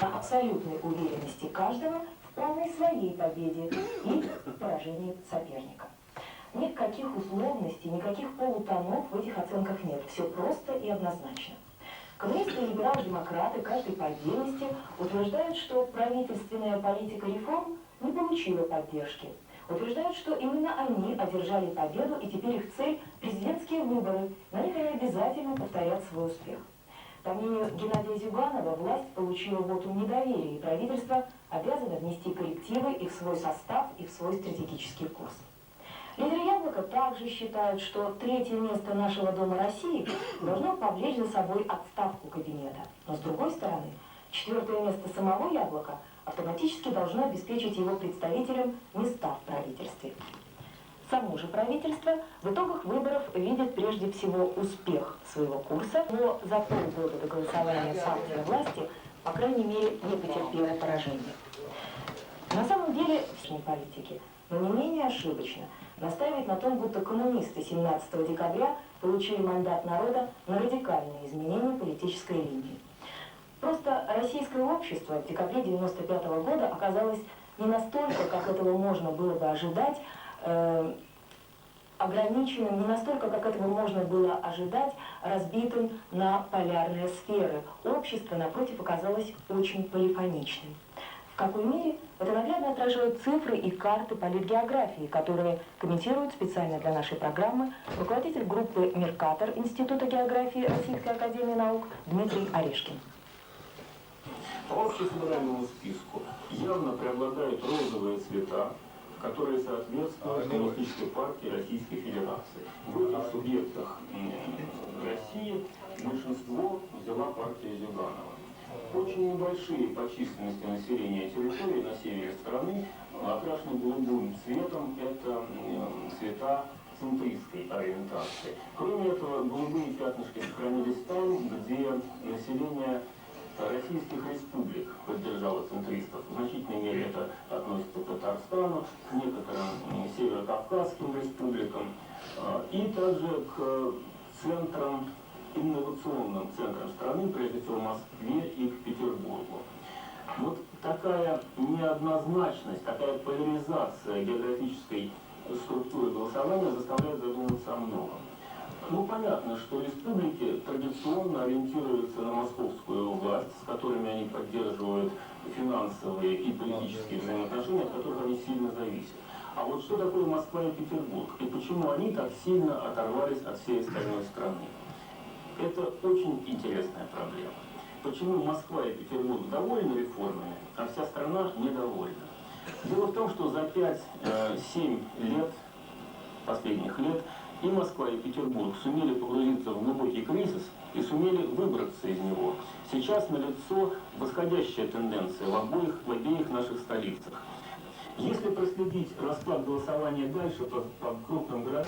Абсолютной уверенности каждого в полной своей победе и поражении соперника. Никаких условностей, никаких полутонов в этих оценках нет. Все просто и однозначно. Коммунисты и либерал-демократы, каждый по отдельности, утверждают, что правительственная политика реформ не получила поддержки. Утверждают, что именно они одержали победу, и теперь их цель – президентские выборы. На них они обязательно повторят свой успех. По мнению Геннадия Зюганова, власть получила вотум недоверия, и правительство обязано внести коррективы и в свой состав, и в свой стратегический курс. Лидеры «Яблока» также считают, что третье место нашего Дома России должно повлечь за собой отставку кабинета. Но с другой стороны, четвертое место самого «Яблока» автоматически должно обеспечить его представителям места в правительстве. Само же правительство в итогах выборов видит прежде всего успех своего курса, но за полгода до голосования партия власти, по крайней мере, не потерпела поражения. На самом деле, в политике, но не менее ошибочно настаивает на том, будто коммунисты 17 декабря получили мандат народа на радикальные изменения политической линии. Просто российское общество в декабре 1995 года оказалось не настолько, как этого можно было бы ожидать, ограниченным, не настолько, как этого можно было ожидать, разбитым на полярные сферы. Общество, напротив, оказалось очень полифоничным. В какой мере? Это наглядно отражают цифры и карты политгеографии, которые комментирует специально для нашей программы руководитель группы «Меркатор» Института географии Российской академии наук Дмитрий Орешкин. По общефедеральному списку явно преобладают розовые цвета, которые соответствуют Коммунистической партии Российской Федерации. В этих субъектах России большинство взяла партия Зюганова. Очень небольшие по численности населения территории на севере страны окрашены голубым цветом. Это цвета центристской ориентации. Кроме этого, голубые пятнышки сохранились там, где население российских республик поддержало центристов. В значительной мере это относится к Татарстану, к некоторым северокавказским республикам и также к центрам, инновационным центрам страны, прежде всего Москве и к Петербургу. Вот такая неоднозначность, такая поляризация географической структуры голосования заставляет задуматься о многом. Ну, понятно, что республики традиционно ориентируются на московскую власть, с которыми они поддерживают финансовые и политические взаимоотношения, от которых они сильно зависят. А вот что такое Москва и Петербург? И почему они так сильно оторвались от всей остальной страны? Это очень интересная проблема. Почему Москва и Петербург довольны реформами, а вся страна недовольна? Дело в том, что за 5-7 лет, последних лет, и Москва, и Петербург сумели погрузиться в глубокий кризис и сумели выбраться из него. Сейчас налицо восходящая тенденция в обеих наших столицах. Если проследить расклад голосования дальше по крупным городам...